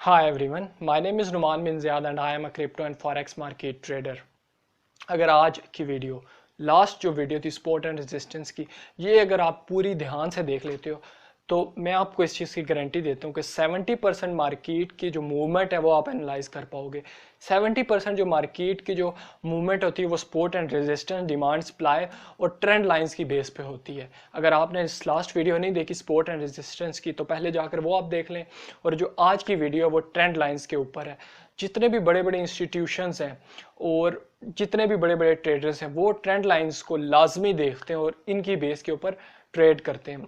Hi everyone, my name is Numan bin Ziyad and I am a crypto and forex market trader. अगर आज की video last जो video थी support and resistance की, ये अगर आप पूरी ध्यान से देख लेते हो तो मैं आपको इस चीज़ की गारंटी देता हूँ कि 70% मार्केट की जो मूवमेंट है वो आप एनालाइज कर पाओगे। 70% जो मार्केट की जो मूवमेंट होती है वो support and resistance, demand, supply और ट्रेंड लाइंस की बेस पे होती है। अगर आपने इस लास्ट वीडियो नहीं देखी सपोर्ट एंड रेजिस्टेंस की तो पहले जाकर वो आप देख लें, और जो आज की वीडियो है वो ट्रेंड लाइंस के ऊपर है। जितने भी बड़े बड़े इंस्टीट्यूशंस हैं और जितने भी बड़े बड़े ट्रेडर्स हैं वो ट्रेंड लाइंस को लाजमी देखते हैं और इनकी बेस के ऊपर ट्रेड करते हैं।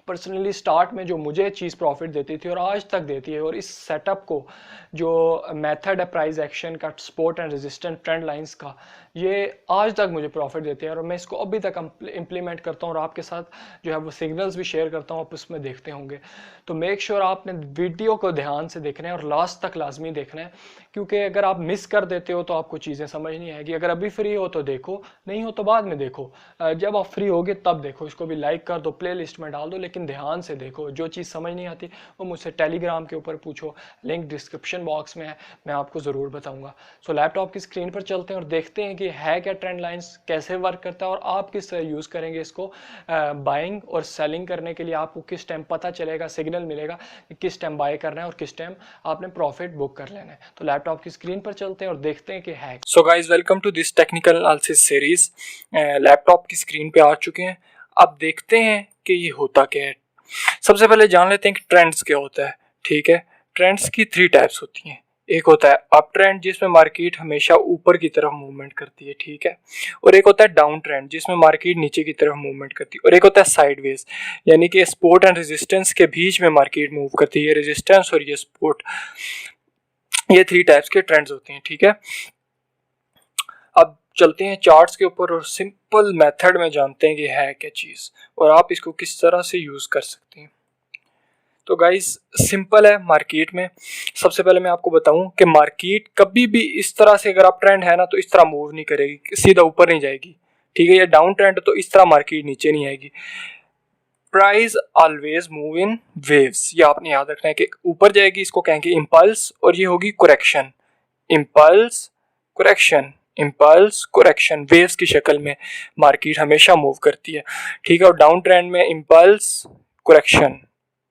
पर्सनली स्टार्ट में जो मुझे चीज़ प्रॉफिट देती थी और आज तक देती है, और इस सेटअप को जो मेथड है प्राइस एक्शन का, support and resistance, trend lines का, ये आज तक मुझे प्रॉफिट देते हैं और मैं इसको अभी तक इम्प्लीमेंट करता हूँ और आपके साथ जो है वो सिग्नल्स भी शेयर करता हूँ, आप उसमें देखते होंगे। तो मेक श्योर आपने वीडियो को ध्यान से देखना है और लास्ट तक लाजमी देखना है, क्योंकि अगर आप मिस कर देते हो तो आपको चीज़ें समझ नहीं आएगी। अगर अभी फ्री हो तो देखो, नहीं हो तो बाद में देखो। जब आप फ्री होगे तब देखो। इसको भी लाइक कर दो, प्ले लिस्ट में डाल दो, लेकिन ध्यान से देखो। जो चीज़ समझ नहीं आती वो मुझसे टेलीग्राम के ऊपर पूछो, लिंक डिस्क्रिप्शन बॉक्स में है, मैं आपको ज़रूर बताऊंगा। सो लैपटॉप की स्क्रीन पर चलते हैं और देखते हैं कि है क्या ट्रेंड लाइंस, कैसे वर्क करता है और आप किस तरह यूज़ करेंगे इसको बाइंग और सेलिंग करने के लिए। आपको किस टाइम पता चलेगा, सिग्नल मिलेगा कि किस टाइम बाय करना है और किस टाइम आपने प्रॉफिट बुक कर लेना है। तो लैपटॉप की स्क्रीन पर चलते हैं और देखते हैं कि है। So guys, welcome to this technical analysis series. Laptop की स्क्रीन पे आ चुके हैं। अब देखते हैं कि ये होता क्या है। सबसे पहले जान लेते हैं कि ट्रेंड्स क्या होता है। ठीक है, ट्रेंड्स की 3 टाइप्स होती हैं। एक होता है अप ट्रेंड, जिसमें मार्केट हमेशा ऊपर की तरफ मूवमेंट करती है, ठीक है। और एक होता है डाउन ट्रेंड, जिसमें मार्केट नीचे की तरफ मूवमेंट करती है। और एक होता है साइडवेज, यानी कि सपोर्ट एंड रेजिस्टेंस के बीच में मार्केट मूव करती है। रेजिस्टेंस और ये सपोर्ट, ये 3 टाइप्स के ट्रेंड्स होते हैं, ठीक है। अब चलते हैं चार्ट्स के ऊपर और सिंपल मेथड में जानते हैं कि है क्या चीज़ और आप इसको किस तरह से यूज़ कर सकते हैं। तो गाइस, सिंपल है। मार्केट में सबसे पहले मैं आपको बताऊं कि मार्केट कभी भी इस तरह से, अगर आप ट्रेंड है ना तो इस तरह मूव नहीं करेगी, सीधा ऊपर नहीं जाएगी, ठीक है। ये डाउन ट्रेंड तो इस तरह मार्केट नीचे नहीं आएगी। Price always move in waves, ये आपने याद रखना है कि ऊपर जाएगी, इसको कहेंगे इम्पल्स, और ये होगी correction. Impulse, correction, impulse, correction, waves की शक्ल में मार्केट हमेशा मूव करती है, ठीक है। और डाउन ट्रेंड में impulse, correction,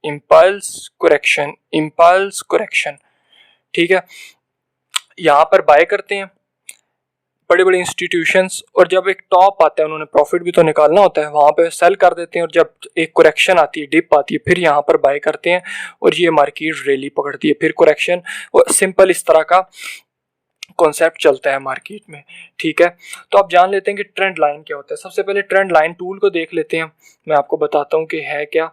impulse, correction, impulse, correction, ठीक है। यहाँ पर बाय करते हैं बड़े बड़े इंस्टीट्यूशंस, और जब एक टॉप आता है, उन्होंने प्रॉफिट भी तो निकालना होता है, वहाँ पे सेल कर देते हैं। और जब एक करेक्शन आती है, डिप आती है, फिर यहाँ पर बाय करते हैं और ये मार्केट रैली पकड़ती है, फिर करेक्शन। और सिंपल इस तरह का कॉन्सेप्ट चलता है मार्केट में, ठीक है। तो आप जान लेते हैं कि ट्रेंड लाइन क्या होता है। सबसे पहले ट्रेंड लाइन टूल को देख लेते हैं, मैं आपको बताता हूँ कि है क्या।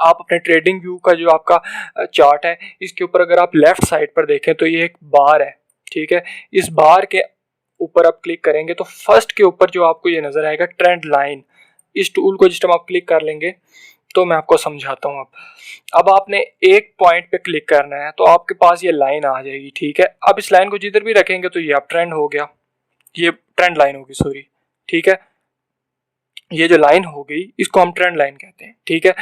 आप अपने ट्रेडिंग व्यू का जो आपका चार्ट है, इसके ऊपर अगर आप लेफ्ट साइड पर देखें तो ये एक बार है, ठीक है। इस बार के ऊपर आप क्लिक करेंगे तो फर्स्ट के ऊपर जो आपको ये नजर आएगा ट्रेंड लाइन। इस टूल को जिस टाइम आप क्लिक कर लेंगे तो मैं आपको समझाता हूँ। अब आपने एक पॉइंट पे क्लिक करना है तो आपके पास ये लाइन आ जाएगी, ठीक है। अब इस लाइन को जिधर भी रखेंगे तो ये अब ट्रेंड हो गया, ये ट्रेंड लाइन होगी, सॉरी, ठीक है। ये जो लाइन हो गई इसको हम ट्रेंड लाइन कहते हैं, ठीक है।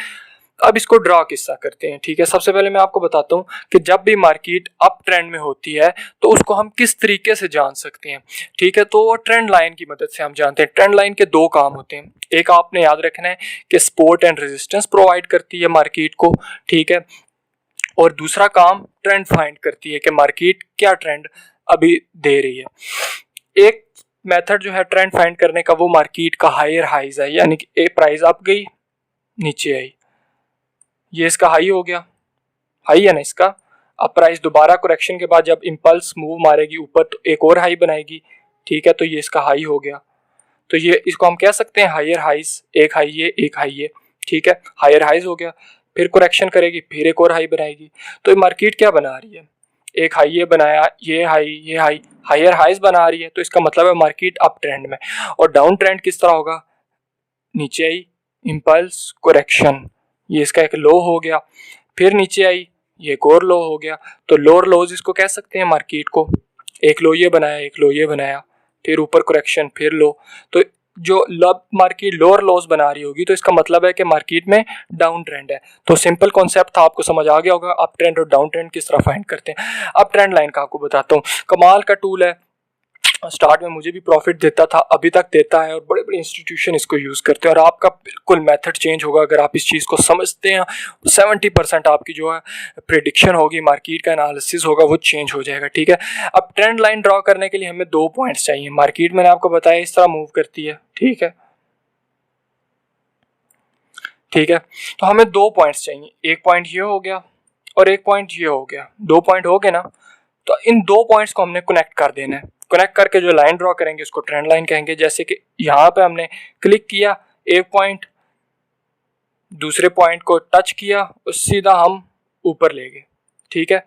अब इसको ड्रा किस्सा करते हैं, ठीक है। सबसे पहले मैं आपको बताता हूँ कि जब भी मार्केट अप ट्रेंड में होती है तो उसको हम किस तरीके से जान सकते हैं, ठीक है। तो ट्रेंड लाइन की मदद से हम जानते हैं। ट्रेंड लाइन के 2 काम होते हैं। एक आपने याद रखना है कि सपोर्ट एंड रेजिस्टेंस प्रोवाइड करती है मार्केट को, ठीक है। और दूसरा काम ट्रेंड फाइंड करती है कि मार्केट क्या ट्रेंड अभी दे रही है। एक मेथड जो है ट्रेंड फाइंड करने का, वो मार्केट का हायर हाइज है, यानी कि एक प्राइस अप गई, नीचे आई, ये इसका हाई हो गया, हाई है ना इसका। अब प्राइस दोबारा करेक्शन के बाद जब इंपल्स मूव मारेगी ऊपर तो एक और हाई बनाएगी, ठीक है। तो ये इसका हाई हो गया। तो ये इसको हम कह सकते हैं हायर हाइज, एक हाई है एक हाई है, ठीक है। हायर हाइज हो गया, फिर करेक्शन करेगी, फिर एक और हाई बनाएगी। तो मार्केट क्या बना रही है, एक हाई ये बनाया, ये हाई, हायर हाइज बना रही है। तो इसका मतलब है मार्केट अप ट्रेंड में। और डाउन ट्रेंड किस तरह होगा, नीचे आई, इंपल्स, करेक्शन, ये इसका एक लो हो गया, फिर नीचे आई, ये एक और लो हो गया। तो लोअर लोज इसको कह सकते हैं मार्केट को, एक लो ये बनाया, एक लो ये बनाया, फिर ऊपर करेक्शन, फिर लो। तो जो मार्केट लोअर लॉस बना रही होगी तो इसका मतलब है कि मार्केट में डाउन ट्रेंड है। तो सिंपल कॉन्सेप्ट था, आपको समझ आ गया होगा अप ट्रेंड और डाउन ट्रेंड किस तरह फाइंड करते हैं। अब ट्रेंड लाइन का आपको बताता हूँ, कमाल का टूल है। स्टार्ट में मुझे भी प्रॉफिट देता था, अभी तक देता है, और बड़े बड़े इंस्टीट्यूशन इसको यूज़ करते हैं, और आपका बिल्कुल मेथड चेंज होगा अगर आप इस चीज़ को समझते हैं। 70% आपकी जो है प्रेडिक्शन होगी, मार्केट का एनालिसिस होगा, वो चेंज हो जाएगा। ठीक है, अब ट्रेंड लाइन ड्रॉ करने के लिए हमें 2 पॉइंट्स चाहिए। मार्केट मैंने आपको बताया इस तरह मूव करती है। ठीक है, ठीक है, तो हमें 2 पॉइंट्स चाहिए, एक पॉइंट ये हो गया और एक पॉइंट ये हो गया। 2 पॉइंट हो गए ना, तो इन 2 पॉइंट्स को हमने कनेक्ट कर देना है। कनेक्ट करके जो लाइन ड्रॉ करेंगे उसको ट्रेंड लाइन कहेंगे। जैसे कि यहाँ पे हमने क्लिक किया, एक पॉइंट दूसरे पॉइंट को टच किया और सीधा हम ऊपर ले गए। ठीक है,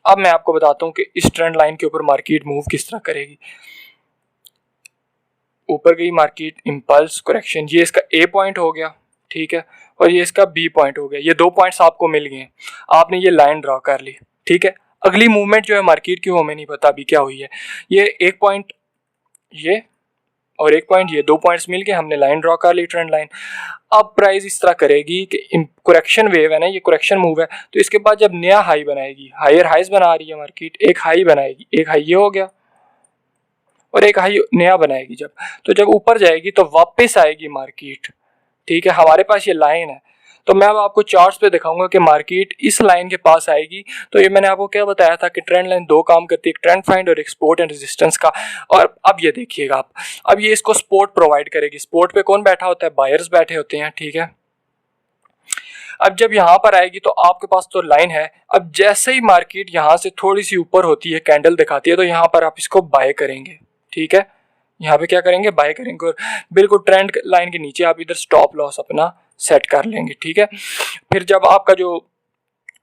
अब मैं आपको बताता हूँ कि इस ट्रेंड लाइन के ऊपर मार्केट मूव किस तरह करेगी। ऊपर गई मार्केट, इंपल्स, करेक्शन, ये इसका ए पॉइंट हो गया। ठीक है, और ये इसका बी पॉइंट हो गया। ये 2 पॉइंट्स आपको मिल गए, आपने ये लाइन ड्रॉ कर ली। ठीक है, अगली मूवमेंट जो है मार्केट की वो हमें नहीं पता अभी क्या हुई है। ये एक पॉइंट ये और एक पॉइंट ये, 2 पॉइंट्स मिल गए, हमने लाइन ड्रॉ कर ली, ट्रेंड लाइन। अब प्राइस इस तरह करेगी कि करेक्शन वेव है ना, ये करेक्शन मूव है, तो इसके बाद जब नया हाई बनाएगी, हायर हाइज बना रही है मार्केट, एक हाई बनाएगी, एक हाई ये हो गया और एक हाई नया बनाएगी जब, तो जब ऊपर जाएगी तो वापस आएगी मार्केट। ठीक है, हमारे पास ये लाइन है, तो मैं अब आपको चार्ट्स पे दिखाऊंगा कि मार्केट इस लाइन के पास आएगी। तो ये मैंने आपको क्या बताया था कि ट्रेंड लाइन 2 काम करती है, एक ट्रेंड फाइंड और एक सपोर्ट एंड रेजिस्टेंस का। और अब ये देखिएगा आप, अब ये इसको सपोर्ट प्रोवाइड करेगी। सपोर्ट पे कौन बैठा होता है? बायर्स बैठे होते हैं। ठीक है, अब जब यहाँ पर आएगी तो आपके पास तो लाइन है। अब जैसे ही मार्केट यहाँ से थोड़ी सी ऊपर होती है, कैंडल दिखाती है, तो यहाँ पर आप इसको बाय करेंगे। ठीक है, यहाँ पे क्या करेंगे? बाय करेंगे, और बिल्कुल ट्रेंड लाइन के नीचे आप इधर स्टॉप लॉस अपना सेट कर लेंगे। ठीक है, फिर जब आपका जो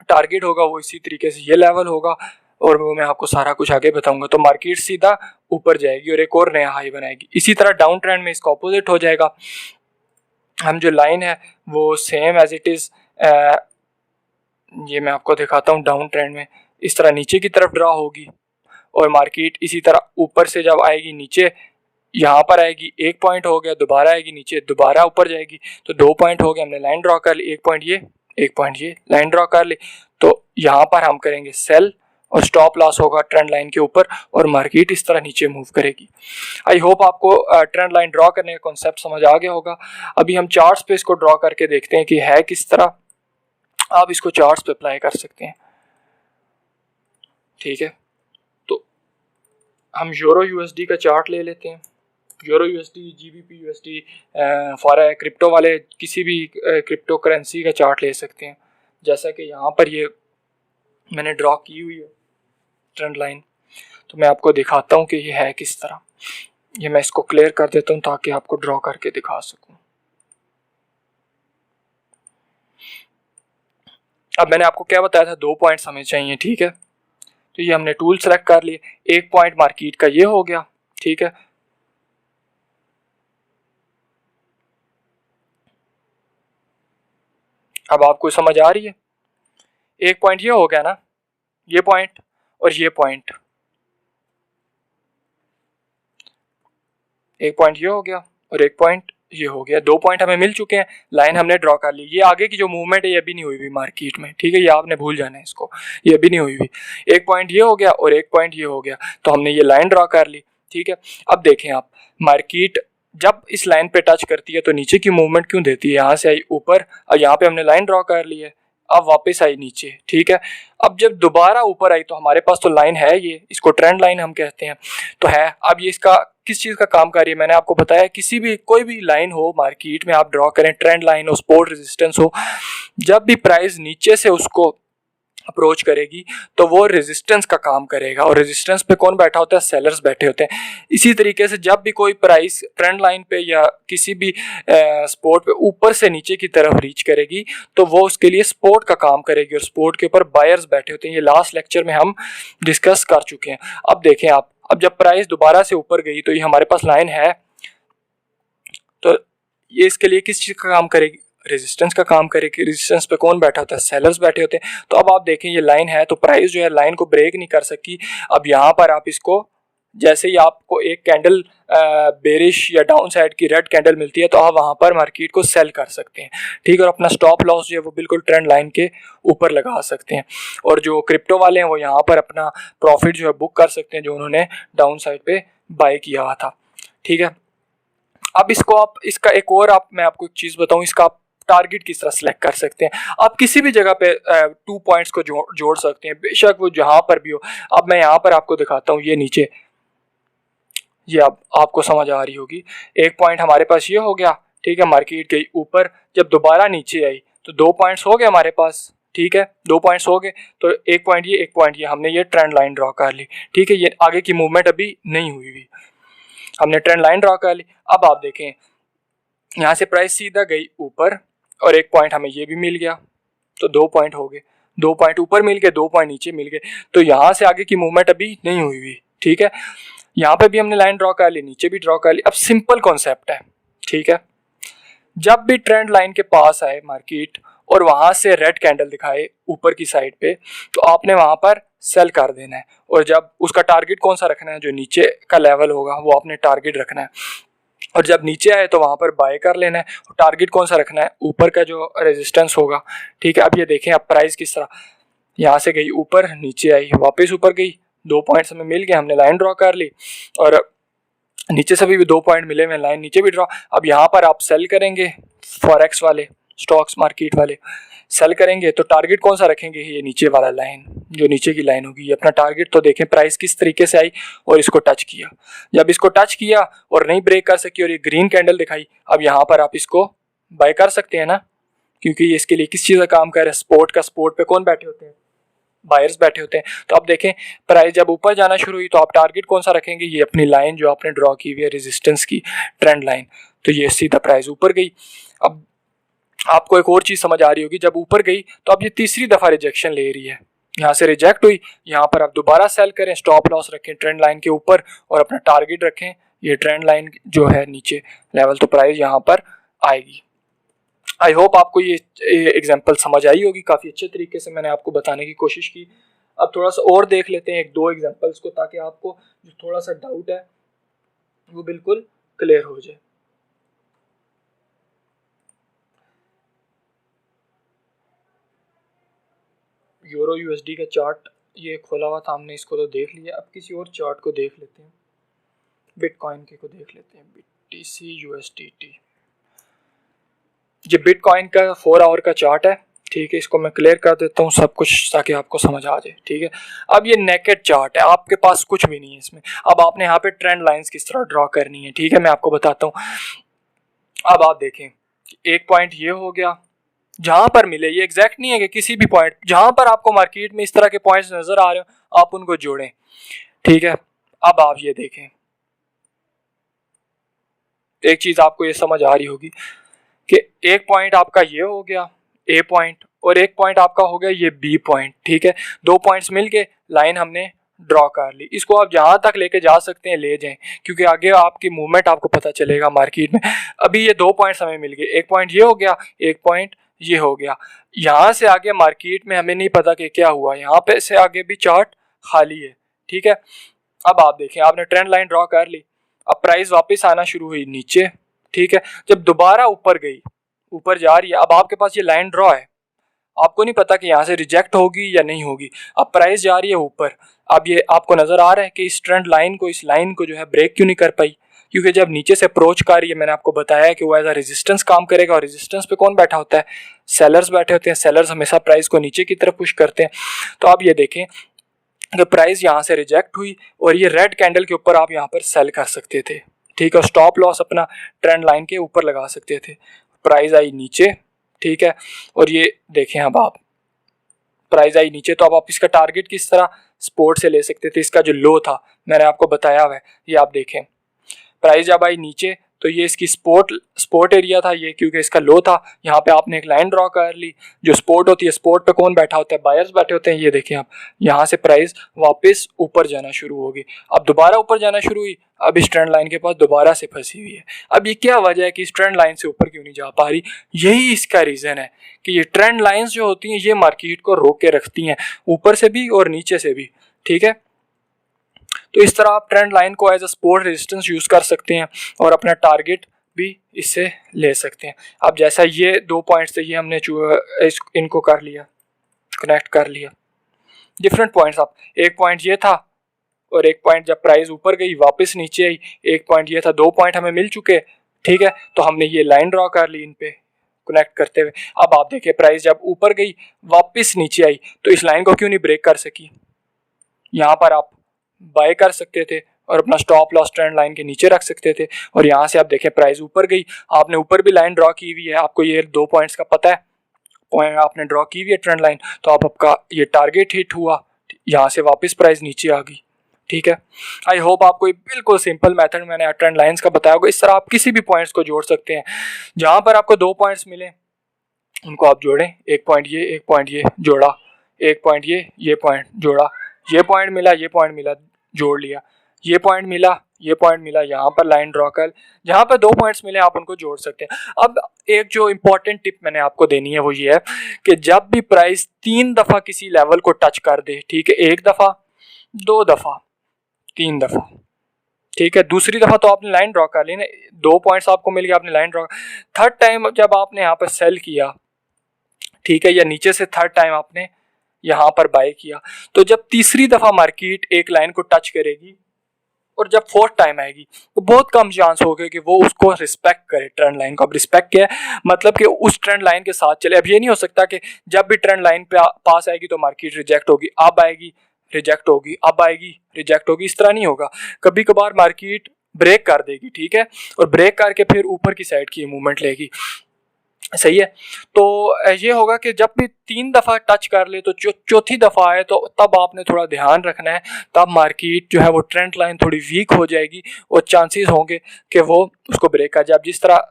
टारगेट होगा वो इसी तरीके से ये लेवल होगा, और वो मैं आपको सारा कुछ आगे बताऊंगा। तो मार्केट सीधा ऊपर जाएगी और एक और नया हाई बनाएगी। इसी तरह डाउन ट्रेंड में इसका ऑपोजिट हो जाएगा। हम जो लाइन है वो सेम एज इट इज, ये मैं आपको दिखाता हूँ, डाउन ट्रेंड में इस तरह नीचे की तरफ ड्रा होगी, और मार्केट इसी तरह ऊपर से जब आएगी नीचे, यहाँ पर आएगी, एक पॉइंट हो गया, दोबारा आएगी नीचे, दोबारा ऊपर जाएगी, तो 2 पॉइंट हो गए, हमने लाइन ड्रॉ कर ली, एक पॉइंट ये, एक पॉइंट ये, लाइन ड्रॉ कर ली। तो यहाँ पर हम करेंगे सेल, और स्टॉप लॉस होगा ट्रेंड लाइन के ऊपर, और मार्केट इस तरह नीचे मूव करेगी। आई होप आपको ट्रेंड लाइन ड्रॉ करने का कॉन्सेप्ट समझ आ गया होगा। अभी हम चार्ट्स पे इसको ड्रॉ करके देखते हैं कि है किस तरह। आप इसको चार्ट्स पे अप्लाई कर सकते हैं। ठीक है, तो हम यूरो यूएसडी का चार्ट ले लेते हैं। Euro USD, GBP USD, for crypto वाले किसी भी क्रिप्टो करेंसी का चार्ट ले सकते हैं। जैसा कि यहाँ पर ये मैंने ड्रॉ की हुई है ट्रेंड लाइन, तो मैं आपको दिखाता हूँ कि ये है किस तरह। ये मैं इसको क्लियर कर देता हूँ ताकि आपको ड्रॉ करके दिखा सकूँ। अब मैंने आपको क्या बताया था, 2 पॉइंट्स हमें चाहिए। ठीक है, तो ये हमने टूल सेलेक्ट कर लिए, एक पॉइंट मार्केट का ये हो गया। ठीक है, अब आपको समझ आ रही है, एक पॉइंट ये हो गया ना, ये पॉइंट और ये पॉइंट, एक पॉइंट ये हो गया और एक पॉइंट ये हो गया। 2 पॉइंट हमें मिल चुके हैं, लाइन हमने ड्रॉ कर ली। ये आगे की जो मूवमेंट है ये अभी नहीं हुई हुई मार्केट में। ठीक है, ये आपने भूल जाना है इसको, ये अभी नहीं हुई हुई। एक पॉइंट ये हो गया और एक पॉइंट ये हो गया, तो हमने ये लाइन ड्रॉ कर ली। ठीक है, अब देखें आप, मार्केट जब इस लाइन पे टच करती है तो नीचे की मूवमेंट क्यों देती है? यहाँ से आई ऊपर, और यहाँ पे हमने लाइन ड्रॉ कर ली है, अब वापस आई नीचे। ठीक है, अब जब दोबारा ऊपर आई तो हमारे पास तो लाइन है, ये इसको ट्रेंड लाइन हम कहते हैं, तो है। अब ये इसका किस चीज़ का काम कर रही है? मैंने आपको बताया, किसी भी कोई भी लाइन हो मार्केट में आप ड्रॉ करें, ट्रेंड लाइन हो, सपोर्ट रेजिस्टेंस हो, जब भी प्राइस नीचे से उसको अप्रोच करेगी तो वो रेजिस्टेंस का काम करेगा, और रेजिस्टेंस पे कौन बैठा होता है? सेलर्स बैठे होते हैं। इसी तरीके से जब भी कोई प्राइस ट्रेंड लाइन पे या किसी भी सपोर्ट पे ऊपर से नीचे की तरफ रीच करेगी तो वो उसके लिए सपोर्ट का काम करेगी, और सपोर्ट के ऊपर बायर्स बैठे होते हैं। ये लास्ट लेक्चर में हम डिस्कस कर चुके हैं। अब देखें आप, अब जब प्राइस दोबारा से ऊपर गई तो ये हमारे पास लाइन है, तो ये इसके लिए किस चीज़ का काम करेगी? रेजिस्टेंस का काम करेगी। रेजिस्टेंस पे कौन बैठा होता है? सेलर्स बैठे होते हैं। तो अब आप देखें ये लाइन है, तो प्राइस जो है लाइन को ब्रेक नहीं कर सकी। अब यहाँ पर आप इसको जैसे ही आपको एक कैंडल बेरिश या डाउन साइड की रेड कैंडल मिलती है तो आप वहाँ पर मार्केट को सेल कर सकते हैं, ठीक है, और अपना स्टॉप लॉस जो है वो बिल्कुल ट्रेंड लाइन के ऊपर लगा सकते हैं। और जो क्रिप्टो वाले हैं वो यहाँ पर अपना प्रॉफिट जो है बुक कर सकते हैं जो उन्होंने डाउन साइड पे बाय किया हुआ था, ठीक है। अब इसको आप इसका एक और मैं आपको एक चीज़ बताऊँ, इसका आप टारगेट किस तरह सेलेक्ट कर सकते हैं। आप किसी भी जगह पे 2 पॉइंट्स को जोड़ सकते हैं, बेशक वो जहाँ पर भी हो। अब मैं यहाँ पर आपको दिखाता हूँ, ये नीचे, ये आपको समझ आ रही होगी। एक पॉइंट हमारे पास ये हो गया, ठीक है, मार्केट गई ऊपर, जब दोबारा नीचे आई तो 2 पॉइंट्स हो गए हमारे पास, ठीक है, 2 पॉइंट्स हो गए। तो एक पॉइंट ये हमने ये ट्रेंड लाइन ड्रॉ कर ली, ठीक है। ये आगे की मूवमेंट अभी नहीं हुई हुई, हमने ट्रेंड लाइन ड्रॉ कर ली। अब आप देखें यहाँ से प्राइस सीधा गई ऊपर और एक पॉइंट हमें ये भी मिल गया, तो 2 पॉइंट हो गए, 2 पॉइंट ऊपर मिल गए, 2 पॉइंट नीचे मिल गए। तो यहाँ से आगे की मूवमेंट अभी नहीं हुई हुई, ठीक है। यहाँ पे भी हमने लाइन ड्रॉ कर ली, नीचे भी ड्रॉ कर ली। अब सिंपल कॉन्सेप्ट है, ठीक है, जब भी ट्रेंड लाइन के पास आए मार्केट और वहां से रेड कैंडल दिखाए ऊपर की साइड पे, तो आपने वहां पर सेल कर देना है। और जब उसका टारगेट कौन सा रखना है, जो नीचे का लेवल होगा वो आपने टारगेट रखना है। और जब नीचे आए तो वहां पर बाय कर लेना है। और टारगेट कौन सा रखना है, ऊपर का जो रेजिस्टेंस होगा, ठीक है। अब ये देखें, अब प्राइस किस तरह यहाँ से गई ऊपर, नीचे आई, वापस ऊपर गई, 2 पॉइंट्स हमें मिल गए, हमने लाइन ड्रॉ कर ली। और नीचे से भी 2 पॉइंट मिले हुए, लाइन नीचे भी ड्रॉ। अब यहाँ पर आप सेल करेंगे, फॉरेक्स वाले, स्टॉक्स मार्केट वाले सेल करेंगे, तो टारगेट कौन सा रखेंगे, ये नीचे वाला लाइन, जो नीचे की लाइन होगी, ये अपना टारगेट। तो देखें प्राइस किस तरीके से आई और इसको टच किया। जब इसको टच किया और नहीं ब्रेक कर सकी और ये ग्रीन कैंडल दिखाई, अब यहाँ पर आप इसको बाय कर सकते हैं ना, क्योंकि ये इसके लिए किस चीज़ का काम कर रहा है, सपोर्ट का। सपोर्ट पे कौन बैठे होते हैं, बायर्स बैठे होते हैं। तो अब देखें प्राइस जब ऊपर जाना शुरू हुई तो आप टारगेट कौन सा रखेंगे, ये अपनी लाइन जो आपने ड्रॉ की हुई है रेजिस्टेंस की, ट्रेंड लाइन। तो ये सीधा प्राइस ऊपर गई। अब आपको एक और चीज़ समझ आ रही होगी, जब ऊपर गई तो अब ये तीसरी दफ़ा रिजेक्शन ले रही है, यहाँ से रिजेक्ट हुई, यहाँ पर आप दोबारा सेल करें, स्टॉप लॉस रखें ट्रेंड लाइन के ऊपर और अपना टारगेट रखें ये ट्रेंड लाइन जो है नीचे लेवल, तो प्राइस यहाँ पर आएगी। आई होप आपको ये एग्जांपल समझ आई होगी, काफ़ी अच्छे तरीके से मैंने आपको बताने की कोशिश की। अब थोड़ा सा और देख लेते हैं 1-2 एग्जांपल्स को, ताकि आपको जो थोड़ा सा डाउट है वो बिल्कुल क्लियर हो जाए। यूरो यूएसडी का चार्ट ये खोला हुआ था हमने, इसको तो देख लिया। अब किसी और चार्ट को देख लेते हैं, बिटकॉइन के को देख लेते हैं, BTC USDT। ये बिटकॉइन का 4 आवर का चार्ट है, ठीक है। इसको मैं क्लियर कर देता हूँ सब कुछ ताकि आपको समझ आ जाए, ठीक है। अब ये नेकेड चार्ट है, आपके पास कुछ भी नहीं है इसमें। अब आपने यहाँ पे ट्रेंड लाइंस किस तरह ड्रॉ करनी है, ठीक है, मैं आपको बताता हूँ। अब आप देखें, एक पॉइंट ये हो गया, जहां पर मिले, ये एग्जैक्ट नहीं है कि किसी भी पॉइंट, जहां पर आपको मार्केट में इस तरह के पॉइंट्स नजर आ रहे हो आप उनको जोड़ें, ठीक है। अब आप ये देखें, एक चीज आपको ये समझ आ रही होगी कि एक पॉइंट आपका ये हो गया ए पॉइंट और एक पॉइंट आपका हो गया ये बी पॉइंट, ठीक है। 2 पॉइंट्स मिलके लाइन हमने ड्रॉ कर ली। इसको आप जहां तक लेके जा सकते हैं ले जाएं, क्योंकि आगे आपकी मूवमेंट आपको पता चलेगा मार्केट में। अभी ये 2 पॉइंट्स हमें मिल गए, एक पॉइंट ये हो गया, एक पॉइंट ये हो गया। यहाँ से आगे मार्केट में हमें नहीं पता कि क्या हुआ, यहाँ पे से आगे भी चार्ट खाली है, ठीक है। अब आप देखें, आपने ट्रेंड लाइन ड्रॉ कर ली, अब प्राइस वापस आना शुरू हुई नीचे, ठीक है। जब दोबारा ऊपर गई, ऊपर जा रही है, अब आपके पास ये लाइन ड्रॉ है, आपको नहीं पता कि यहाँ से रिजेक्ट होगी या नहीं होगी। अब प्राइस जा रही है ऊपर, अब ये आपको नजर आ रहा है कि इस ट्रेंड लाइन को, इस लाइन को जो है ब्रेक क्यों नहीं कर पाई, क्योंकि जब नीचे से अप्रोच कर रही है, मैंने आपको बताया है कि वो एज अ रेजिस्टेंस काम करेगा। और रेजिस्टेंस पे कौन बैठा होता है, सेलर्स बैठे होते हैं। सेलर्स हमेशा प्राइस को नीचे की तरफ पुश करते हैं। तो आप ये देखें कि प्राइस यहाँ से रिजेक्ट हुई और ये रेड कैंडल के ऊपर आप यहाँ पर सेल कर सकते थे, ठीक है। और स्टॉप लॉस अपना ट्रेंड लाइन के ऊपर लगा सकते थे। प्राइस आई नीचे, ठीक है, और ये देखें अब आप, प्राइस आई नीचे, तो अब आप इसका टारगेट किस तरह सपोर्ट से ले सकते थे। इसका जो लो था मैंने आपको बताया हुआ है, ये आप देखें, प्राइस जब आई नीचे तो ये इसकी सपोर्ट एरिया था ये, क्योंकि इसका लो था। यहाँ पे आपने एक लाइन ड्रॉ कर ली, जो सपोर्ट होती है, सपोर्ट पे कौन बैठा होता है, बायर्स बैठे होते हैं। ये देखें आप, यहाँ से प्राइस वापस ऊपर जाना शुरू होगी। अब दोबारा ऊपर जाना शुरू हुई, अब इस ट्रेंड लाइन के पास दोबारा से फंसी हुई है। अब ये क्या वजह है कि इस ट्रेंड लाइन से ऊपर क्यों नहीं जा पा रही, यही इसका रीज़न है कि ये ट्रेंड लाइन्स जो होती हैं ये मार्केट को रोक के रखती हैं, ऊपर से भी और नीचे से भी, ठीक है। तो इस तरह आप ट्रेंड लाइन को as a support resistance use कर सकते हैं और अपना टारगेट भी इससे ले सकते हैं। अब जैसा ये 2 पॉइंट्स थे, ये हमने इनको कर लिया, कनेक्ट कर लिया। डिफरेंट पॉइंट्स, आप एक पॉइंट ये था और एक पॉइंट जब प्राइस ऊपर गई वापस नीचे आई, एक पॉइंट ये था, 2 पॉइंट हमें मिल चुके, ठीक है। तो हमने ये लाइन ड्रॉ कर ली इन पे कनेक्ट करते हुए। अब आप देखिए प्राइस जब ऊपर गई वापस नीचे आई, तो इस लाइन को क्यों नहीं ब्रेक कर सकी। यहाँ पर आप बाय कर सकते थे और अपना स्टॉप लॉस ट्रेंड लाइन के नीचे रख सकते थे। और यहाँ से आप देखें प्राइस ऊपर गई, आपने ऊपर भी लाइन ड्रॉ की हुई है, आपको ये 2 पॉइंट्स का पता है, पॉइंट आपने ड्रॉ की हुई है ट्रेंड लाइन, तो आपका ये टारगेट हिट हुआ, यहाँ से वापस प्राइस नीचे आ गई, ठीक है। आई होप आपको ये बिल्कुल सिंपल मेथड मैंने ट्रेंड लाइंस का बताया होगा। इस तरह आप किसी भी पॉइंट्स को जोड़ सकते हैं। जहाँ पर आपको 2 पॉइंट्स मिले उनको आप जोड़ें, एक पॉइंट ये जोड़ा, एक पॉइंट ये पॉइंट जोड़ा, ये पॉइंट मिला जोड़ लिया, ये पॉइंट मिला, यहाँ पर लाइन ड्रॉ कर, जहाँ पर 2 पॉइंट्स मिले आप उनको जोड़ सकते हैं। अब एक जो इंपॉर्टेंट टिप मैंने आपको देनी है वो ये है कि जब भी प्राइस 3 दफ़ा किसी लेवल को टच कर दे, ठीक है, 1 दफ़ा, 2 दफ़ा, 3 दफ़ा, ठीक है, दूसरी दफ़ा तो आपने लाइन ड्रॉ कर ली ना, 2 पॉइंट्स आपको मिल गया, आपने लाइन ड्रॉ, थर्ड टाइम जब आपने यहाँ पर सेल किया, ठीक है, या नीचे से थर्ड टाइम आपने यहाँ पर बाय किया, तो जब तीसरी दफ़ा मार्केट एक लाइन को टच करेगी और जब फोर्थ टाइम आएगी तो बहुत कम चांस हो गए कि वो उसको रिस्पेक्ट करे, ट्रेंड लाइन को। अब रिस्पेक्ट क्या है, मतलब कि उस ट्रेंड लाइन के साथ चले। अब ये नहीं हो सकता कि जब भी ट्रेंड लाइन पे पास आएगी तो मार्केट रिजेक्ट होगी, अब आएगी रिजेक्ट होगी, अब आएगी रिजेक्ट होगी, इस तरह नहीं होगा। कभी कभार मार्केट ब्रेक कर देगी, ठीक है, और ब्रेक करके फिर ऊपर की साइड की मूवमेंट लेगी, सही है। तो ये होगा कि जब भी 3 दफ़ा टच कर ले तो चौथी दफ़ा आए तो तब आपने थोड़ा ध्यान रखना है, तब मार्केट जो है वो ट्रेंड लाइन थोड़ी वीक हो जाएगी और चांसेस होंगे कि वो उसको ब्रेक कर जाए। अब जिस तरह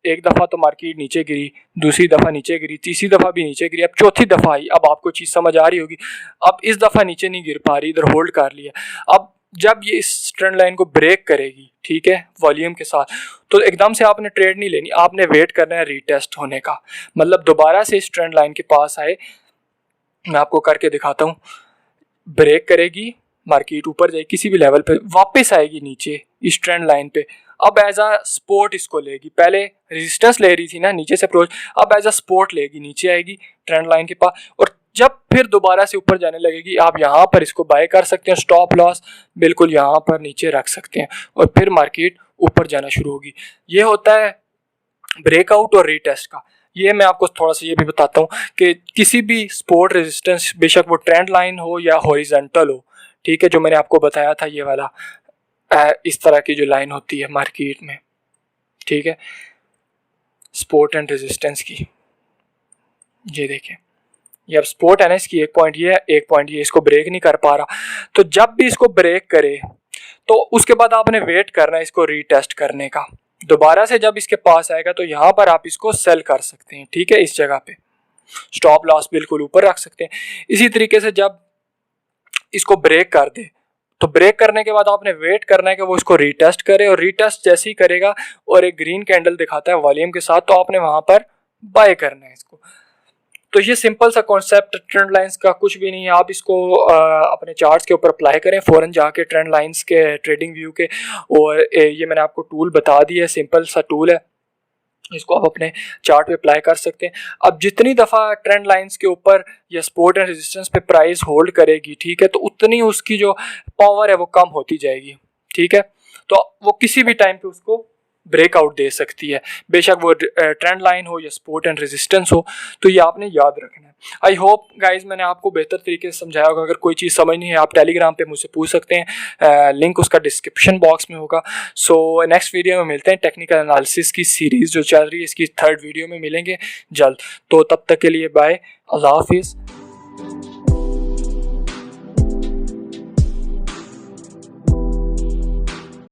एक दफ़ा तो मार्केट नीचे गिरी, दूसरी दफ़ा नीचे गिरी, तीसरी दफ़ा भी नीचे गिरी, अब चौथी दफ़ा आई, अब आपको चीज़ समझ आ रही होगी। अब इस दफ़ा नीचे नहीं गिर पा रही, इधर होल्ड कर लिया। अब जब ये इस ट्रेंड लाइन को ब्रेक करेगी, ठीक है, वॉल्यूम के साथ, तो एकदम से आपने ट्रेड नहीं लेनी, आपने वेट करना है रीटेस्ट होने का, मतलब दोबारा से इस ट्रेंड लाइन के पास आए। मैं आपको करके दिखाता हूँ, ब्रेक करेगी मार्केट, ऊपर जाएगी किसी भी लेवल पे, वापस आएगी नीचे इस ट्रेंड लाइन पे, अब एज अ सपोर्ट इसको लेगी। पहले रेजिस्टेंस ले रही थी ना नीचे से अप्रोच, अब एज अ सपोर्ट लेगी, नीचे आएगी ट्रेंड लाइन के पास, और जब फिर दोबारा से ऊपर जाने लगेगी आप यहाँ पर इसको बाय कर सकते हैं, स्टॉप लॉस बिल्कुल यहाँ पर नीचे रख सकते हैं, और फिर मार्केट ऊपर जाना शुरू होगी। ये होता है ब्रेकआउट और रीटेस्ट का। ये मैं आपको थोड़ा सा ये भी बताता हूँ कि किसी भी सपोर्ट रेजिस्टेंस, बेशक वो ट्रेंड लाइन हो या हॉरिजॉन्टल हो, ठीक है, जो मैंने आपको बताया था ये वाला इस तरह की जो लाइन होती है मार्केट में, ठीक है, सपोर्ट एंड रेजिस्टेंस की, ये देखें, ये अब सपोर्ट है ना इसकी, एक पॉइंट ये है, एक पॉइंट ये, इसको ब्रेक नहीं कर पा रहा। तो जब भी इसको ब्रेक करे तो उसके बाद आपने वेट करना है इसको रीटेस्ट करने का। दोबारा से जब इसके पास आएगा तो यहाँ पर आप इसको सेल कर सकते हैं, ठीक है, इस जगह पे स्टॉप लॉस बिल्कुल ऊपर रख सकते हैं। इसी तरीके से जब इसको ब्रेक कर दे तो ब्रेक करने के बाद आपने वेट करना है कि वो इसको रीटेस्ट करे, और रीटेस्ट जैसे ही करेगा और एक ग्रीन कैंडल दिखाता है वॉल्यूम के साथ, तो आपने वहां पर बाय करना है इसको। तो ये सिंपल सा कॉन्सेप्ट ट्रेंड लाइंस का, कुछ भी नहीं है। आप इसको अपने चार्ट्स के ऊपर अप्लाई करें फौरन जाके ट्रेंड लाइंस के ट्रेडिंग व्यू के, और ये मैंने आपको टूल बता दिया है, सिंपल सा टूल है, इसको आप अपने चार्ट पे अप्लाई कर सकते हैं। अब जितनी दफ़ा ट्रेंड लाइंस के ऊपर या सपोर्ट एंड रेजिस्टेंस पे प्राइस होल्ड करेगी, ठीक है, तो उतनी उसकी जो पावर है वो कम होती जाएगी, ठीक है। तो वो किसी भी टाइम पे उसको ब्रेकआउट दे सकती है, बेशक वो ट्रेंड लाइन हो या सपोर्ट एंड रेजिस्टेंस हो। तो ये आपने याद रखना है। आई होप गाइज मैंने आपको बेहतर तरीके से समझाया होगा। अगर कोई चीज़ समझ नहीं है आप टेलीग्राम पे मुझसे पूछ सकते हैं, लिंक उसका डिस्क्रिप्शन बॉक्स में होगा। सो नेक्स्ट वीडियो में मिलते हैं, टेक्निकल एनालिसिस की सीरीज़ जो चल रही है इसकी 3rd वीडियो में मिलेंगे जल्द। तो तब तक के लिए बाय, अल्लाह हाफिज़।